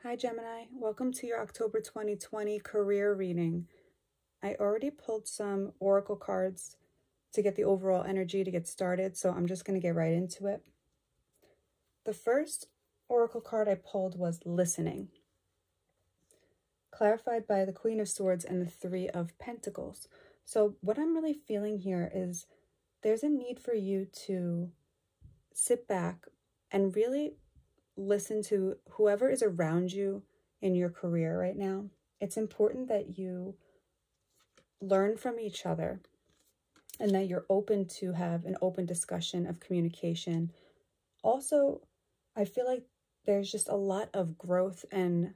Hi Gemini, welcome to your October 2020 career reading. I already pulled some oracle cards to get the overall energy to get started, so I'm just going to get right into it. The first oracle card I pulled was listening, clarified by the Queen of Swords and the Three of Pentacles. So what I'm really feeling here is there's a need for you to sit back and really listen to whoever is around you in your career right now. It's important that you learn from each other and that you're open to have an open discussion of communication. Also, I feel like there's just a lot of growth and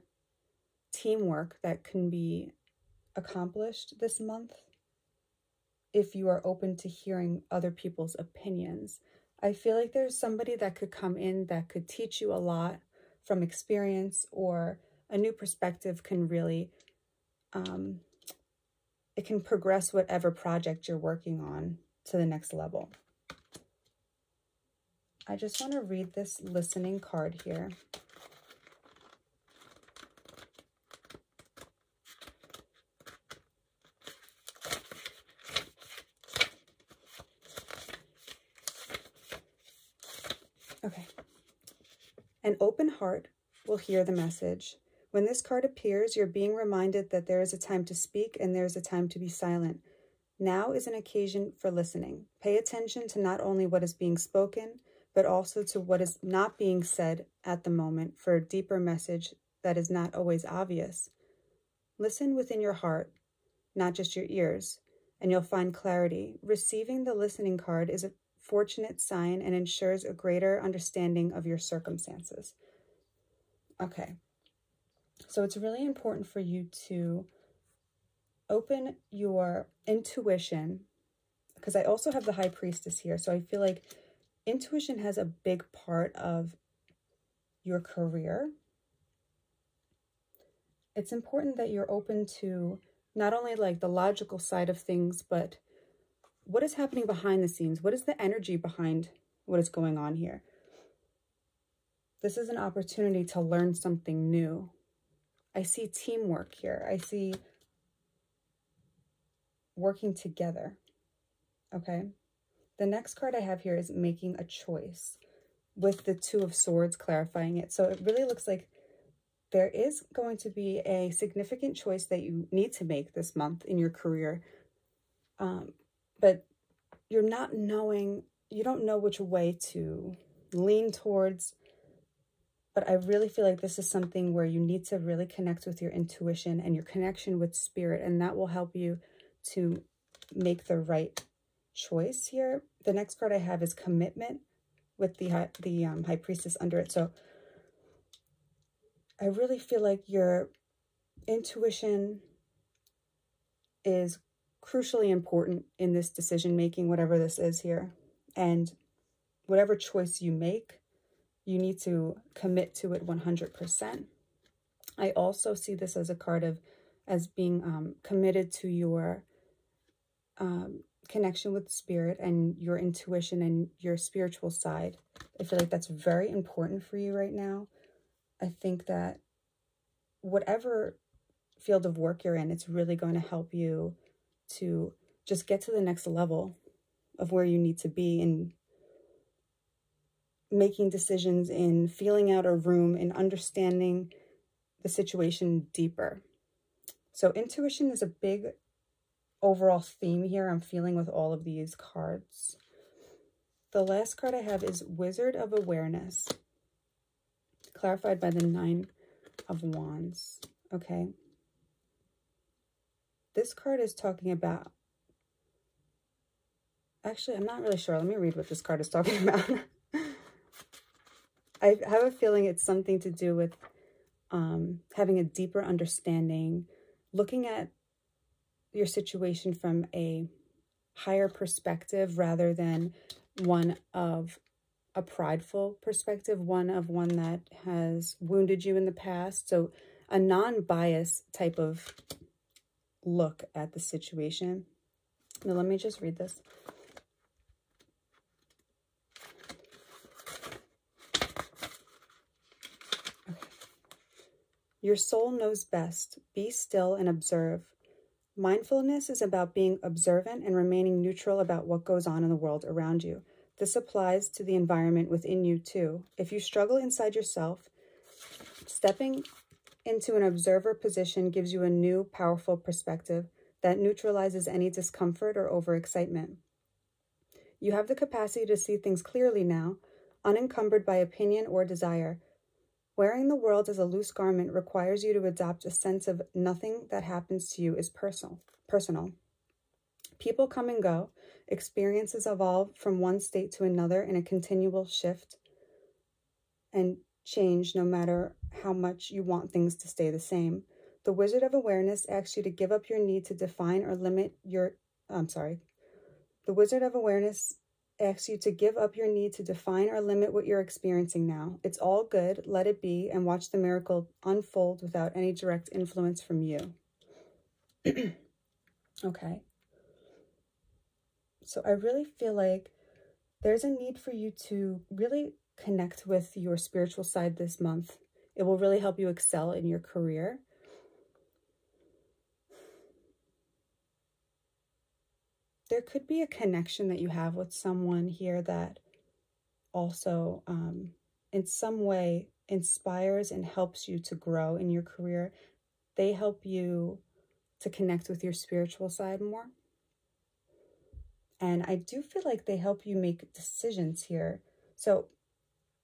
teamwork that can be accomplished this month if you are open to hearing other people's opinions. I feel like there's somebody that could come in that could teach you a lot from experience, or a new perspective can really, it can progress whatever project you're working on to the next level. I just want to read this listening card here. Okay. An open heart will hear the message. When this card appears, you're being reminded that there is a time to speak and there is a time to be silent. Now is an occasion for listening. Pay attention to not only what is being spoken, but also to what is not being said at the moment for a deeper message that is not always obvious. Listen within your heart, not just your ears, and you'll find clarity. Receiving the listening card is a fortunate sign and ensures a greater understanding of your circumstances. Okay, so it's really important for you to open your intuition, because I also have the High Priestess here, so I feel like intuition has a big part of your career. It's important that you're open to not only like the logical side of things, but what is happening behind the scenes? What is the energy behind what is going on here? This is an opportunity to learn something new. I see teamwork here. I see working together, okay? The next card I have here is making a choice, with the Two of Swords clarifying it. So it really looks like there is going to be a significant choice that you need to make this month in your career. But you're not knowing, you don't know which way to lean towards. But I really feel like this is something where you need to really connect with your intuition and your connection with spirit, and that will help you to make the right choice here. The next card I have is commitment, with the High Priestess under it. So I really feel like your intuition is crucially important in this decision making, whatever this is here. And whatever choice you make, you need to commit to it 100%. I also see this as a card as being committed to your connection with spirit and your intuition and your spiritual side. I feel like that's very important for you right now. I think that whatever field of work you're in, it's really going to help you to just get to the next level of where you need to be in making decisions, in feeling out a room, in understanding the situation deeper. So intuition is a big overall theme here I'm feeling with all of these cards. The last card I have is Wizard of Awareness, clarified by the Nine of Wands. Okay. This card is talking about, actually, I'm not really sure. Let me read what this card is talking about. I have a feeling it's something to do with having a deeper understanding, looking at your situation from a higher perspective rather than one of a prideful perspective, one that has wounded you in the past. So a non-biased type of look at the situation. Now let me just read this. Your soul knows best. Be still and observe. Mindfulness is about being observant and remaining neutral about what goes on in the world around you. This applies to the environment within you too. If you struggle inside yourself, stepping into an observer position gives you a new, powerful perspective that neutralizes any discomfort or overexcitement. You have the capacity to see things clearly now, unencumbered by opinion or desire. Wearing the world as a loose garment requires you to adopt a sense of nothing that happens to you is personal. People come and go. Experiences evolve from one state to another in a continual shift and change no matter how much you want things to stay the same. The Wizard of Awareness asks you to give up your need to define or limit your... The Wizard of Awareness asks you to give up your need to define or limit what you're experiencing now. It's all good, let it be, and watch the miracle unfold without any direct influence from you. Okay. So I really feel like there's a need for you to really connect with your spiritual side this month. It will really help you excel in your career. There could be a connection that you have with someone here that also in some way inspires and helps you to grow in your career. They help you to connect with your spiritual side more. And I do feel like they help you make decisions here. So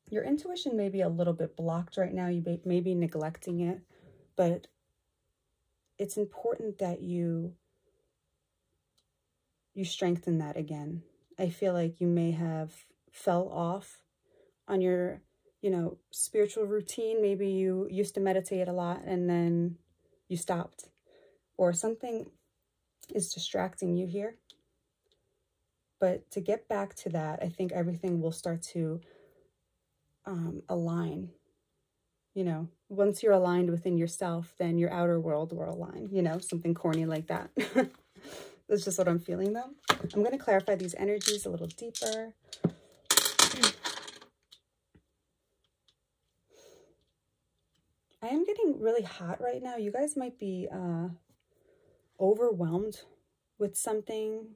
your intuition may be a little bit blocked right now. You may be neglecting it, but it's important that you strengthen that again. I feel like you may have fell off on your, spiritual routine. Maybe you used to meditate a lot and then you stopped, or something is distracting you here. But to get back to that, I think everything will start to align. Once you're aligned within yourself, then your outer world will align, something corny like that. That's just what I'm feeling, though. I'm going to clarify these energies a little deeper. I am getting really hot right now. You guys might be overwhelmed with something.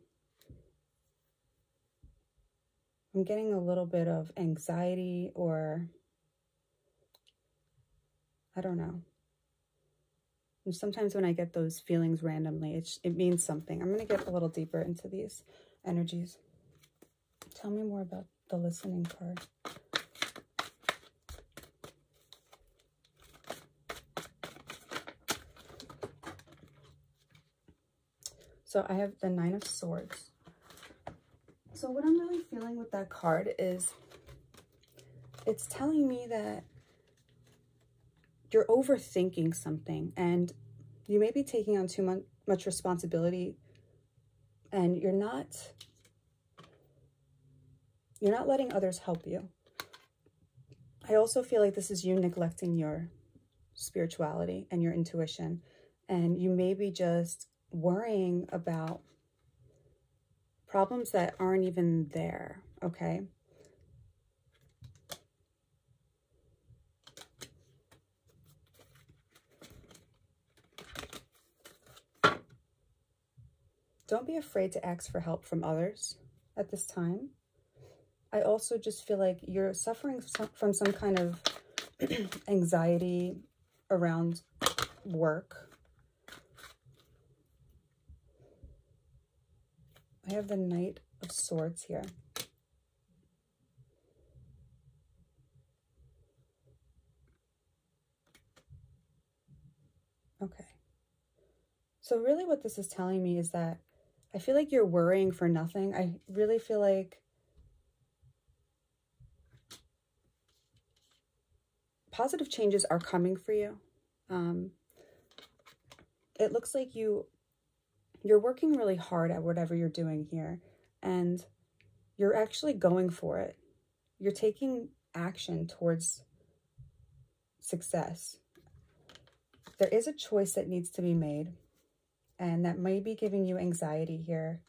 I'm getting a little bit of anxiety, or I don't know. And sometimes when I get those feelings randomly, it means something. I'm going to get a little deeper into these energies. Tell me more about the listening card. So I have the Nine of Swords. So what I'm really feeling with that card is it's telling me that you're overthinking something and you may be taking on too much responsibility, and you're not letting others help you. I also feel like this is you neglecting your spirituality and your intuition, and you may be just worrying about problems that aren't even there, okay? Don't be afraid to ask for help from others at this time. I also just feel like you're suffering from some kind of anxiety around work. I have the Knight of Swords here. Okay. So really what this is telling me is that I feel like you're worrying for nothing. I really feel like positive changes are coming for you. It looks like you're working really hard at whatever you're doing here, and you're actually going for it. You're taking action towards success. There is a choice that needs to be made, and that may be giving you anxiety here.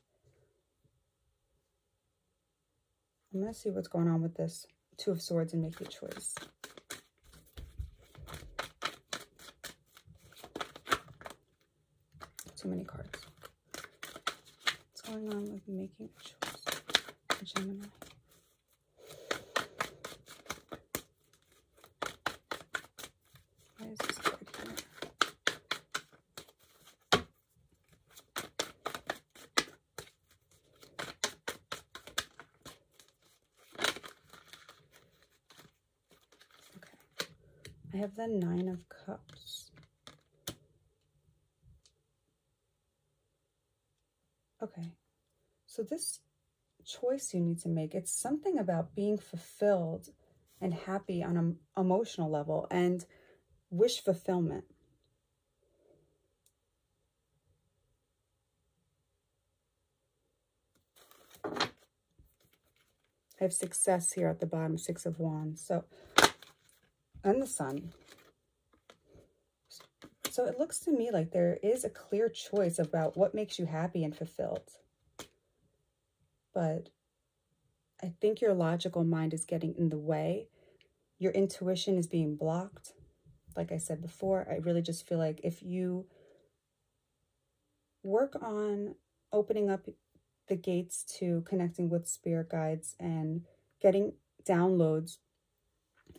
I'm going to see what's going on with this Two of Swords and make your choice. too many cards. What's going on with making a choice for Gemini? Why is this card here? Okay. I have the Nine of Cups. Okay, so this choice you need to make, it's something about being fulfilled and happy on an emotional level and wish fulfillment. I have success here at the bottom, Six of Wands. So, and the Sun. So it looks to me like there is a clear choice about what makes you happy and fulfilled. But I think your logical mind is getting in the way. Your intuition is being blocked. Like I said before, I really just feel like if you work on opening up the gates to connecting with spirit guides and getting downloads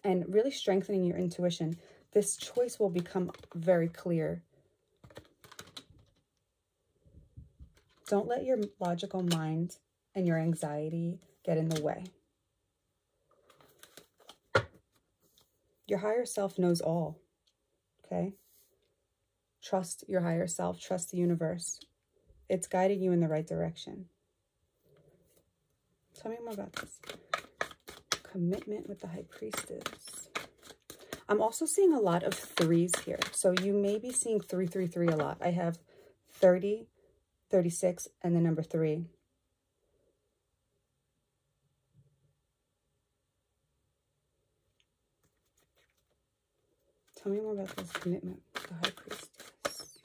and really strengthening your intuition, this choice will become very clear. Don't let your logical mind and your anxiety get in the way. Your higher self knows all, okay? Trust your higher self, trust the universe. It's guiding you in the right direction. Tell me more about this. Commitment with the High Priestess. I'm also seeing a lot of threes here. So you may be seeing 333 a lot. I have 30, 36, and the number 3. Tell me more about this commitment with the High Priestess.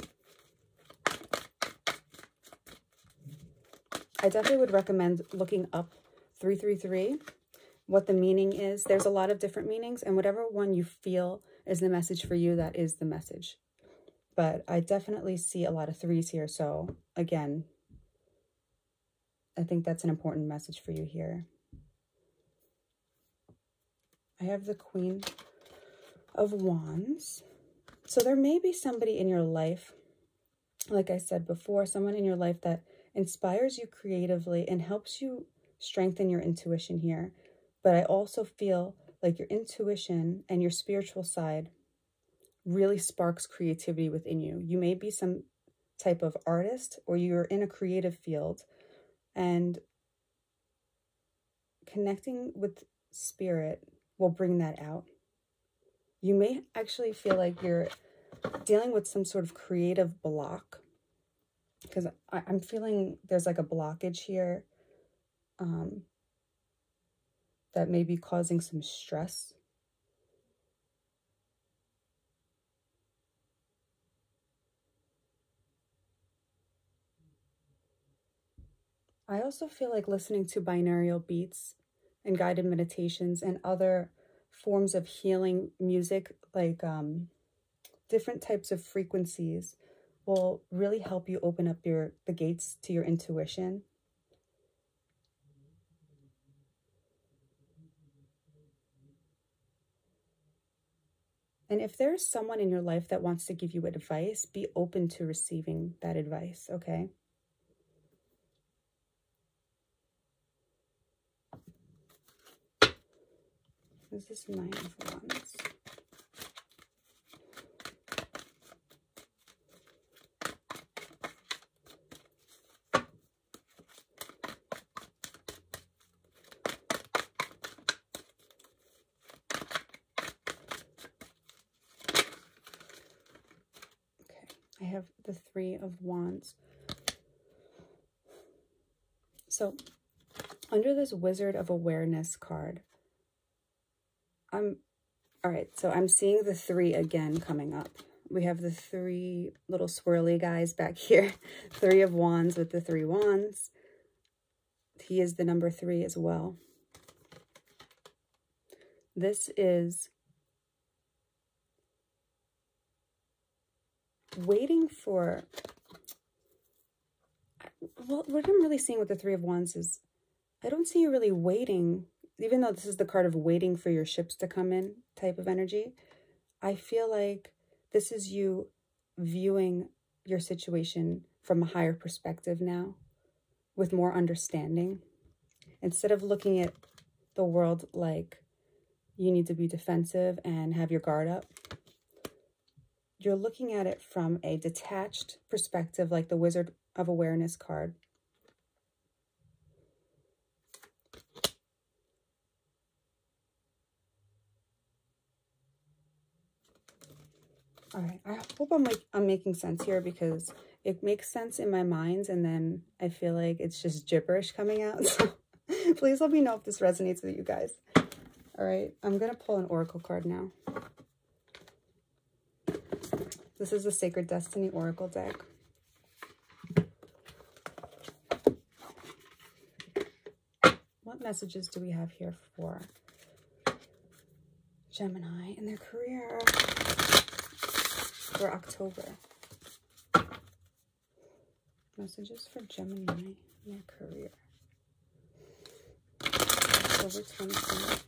I definitely would recommend looking up 333. What the meaning is. There's a lot of different meanings, and whatever one you feel is the message for you, that is the message. But I definitely see a lot of threes here. So again, I think that's an important message for you here. I have the Queen of Wands. So there may be somebody in your life, like I said before, someone in your life that inspires you creatively and helps you strengthen your intuition here. But I also feel like your intuition and your spiritual side really sparks creativity within you. You may be some type of artist, or you're in a creative field, and connecting with spirit will bring that out. You may actually feel like you're dealing with some sort of creative block, because I'm feeling there's like a blockage here. That may be causing some stress. I also feel like listening to binaural beats and guided meditations and other forms of healing music, like different types of frequencies, will really help you open up the gates to your intuition. And if there's someone in your life that wants to give you advice, be open to receiving that advice, okay? This is Nine of Wands. I have the Three of Wands. So under this Wizard of Awareness card, all right, so I'm seeing the 3 again coming up. We have the 3 little swirly guys back here. 3 of Wands with the 3 wands. He is the number 3 as well. This is waiting for Well, what I'm really seeing with the Three of Wands is I don't see you really waiting, even though this is the card of waiting for your ships to come in type of energy. I feel like this is you viewing your situation from a higher perspective now, with more understanding. Instead of looking at the world like you need to be defensive and have your guard up, you're looking at it from a detached perspective, like the Wizard of Awareness card. All right, I hope I'm making sense here, because it makes sense in my mind, and then I feel like it's just gibberish coming out. So please let me know if this resonates with you guys. All right, I'm going to pull an oracle card now. This is the Sacred Destiny Oracle deck. What messages do we have here for Gemini in their career for October? Messages for Gemini in their career. October 2020.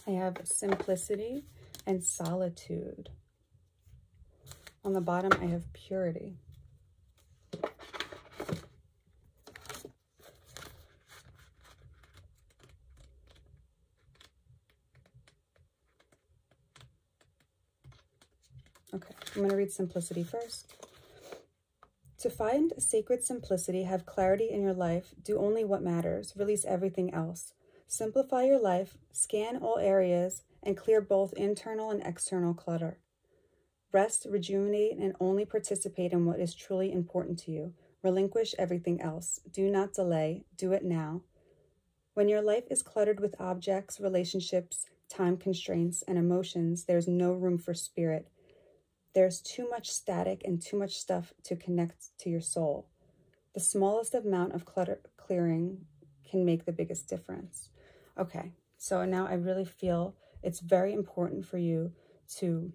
I have simplicity and solitude. On the bottom, I have purity. Okay, I'm going to read simplicity first. To find sacred simplicity, have clarity in your life, do only what matters, release everything else. Simplify your life, scan all areas, and clear both internal and external clutter. Rest, rejuvenate, and only participate in what is truly important to you. Relinquish everything else. Do not delay. Do it now. When your life is cluttered with objects, relationships, time constraints, and emotions, there's no room for spirit. There's too much static and too much stuff to connect to your soul. The smallest amount of clutter clearing can make the biggest difference. Okay, so now I really feel it's very important for you to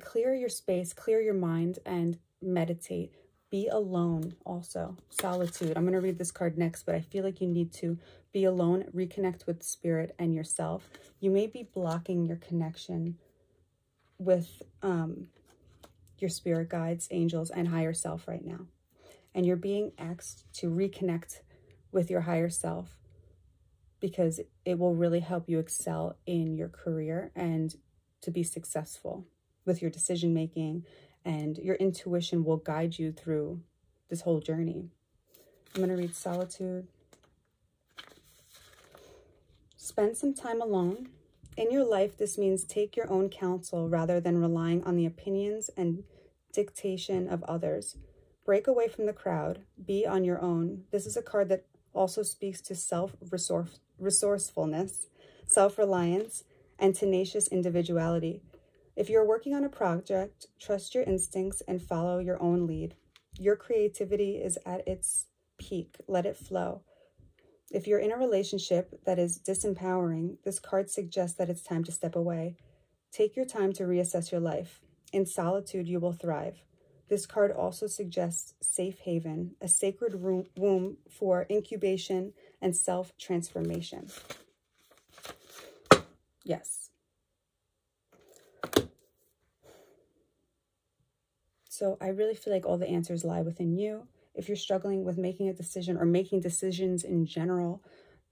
clear your space, clear your mind, and meditate. Be alone also. Solitude. I'm going to read this card next, but I feel like you need to be alone, reconnect with spirit and yourself. You may be blocking your connection with your spirit guides, angels, and higher self right now. And you're being asked to reconnect with your higher self, because it will really help you excel in your career and to be successful with your decision making, and your intuition will guide you through this whole journey. I'm going to read solitude. Spend some time alone. In your life, this means take your own counsel rather than relying on the opinions and dictation of others. Break away from the crowd. Be on your own. This is a card that also speaks to self-resourcefulness, self-reliance, and tenacious individuality. If you're working on a project, trust your instincts and follow your own lead. Your creativity is at its peak. Let it flow. If you're in a relationship that is disempowering, this card suggests that it's time to step away. Take your time to reassess your life. In solitude, you will thrive. This card also suggests safe haven, a sacred womb for incubation and self-transformation. Yes. So I really feel like all the answers lie within you. If you're struggling with making a decision or making decisions in general,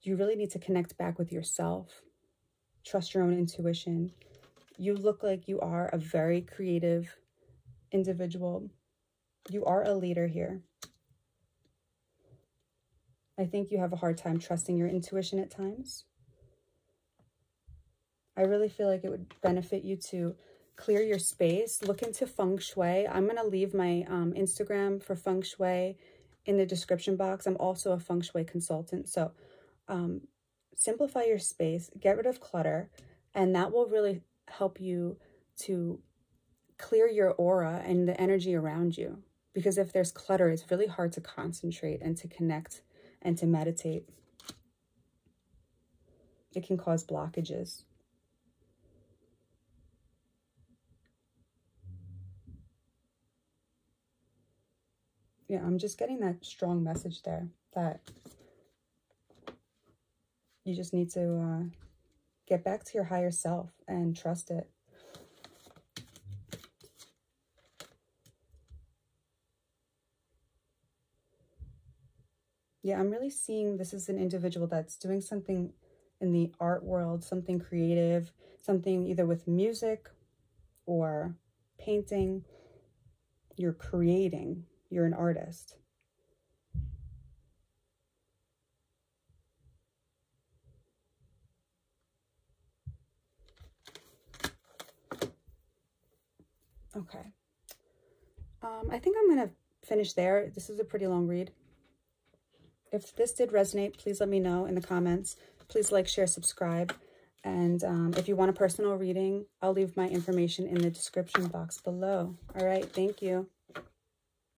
you really need to connect back with yourself. Trust your own intuition. You look like you are a very creative individual. You are a leader here. I think you have a hard time trusting your intuition at times. I really feel like it would benefit you to clear your space. Look into feng shui. I'm going to leave my Instagram for feng shui in the description box. I'm also a feng shui consultant. So simplify your space, get rid of clutter, and that will really help you to clear your aura and the energy around you. Because if there's clutter, it's really hard to concentrate and to connect and to meditate. It can cause blockages. Yeah, I'm just getting that strong message there that you just need to get back to your higher self and trust it. Yeah, I'm really seeing this is an individual that's doing something in the art world, something creative, something either with music or painting. You're creating. You're an artist. Okay. I think I'm going to finish there. This is a pretty long read. If this did resonate, please let me know in the comments. Please like, share, subscribe. And if you want a personal reading, I'll leave my information in the description box below. All right. Thank you.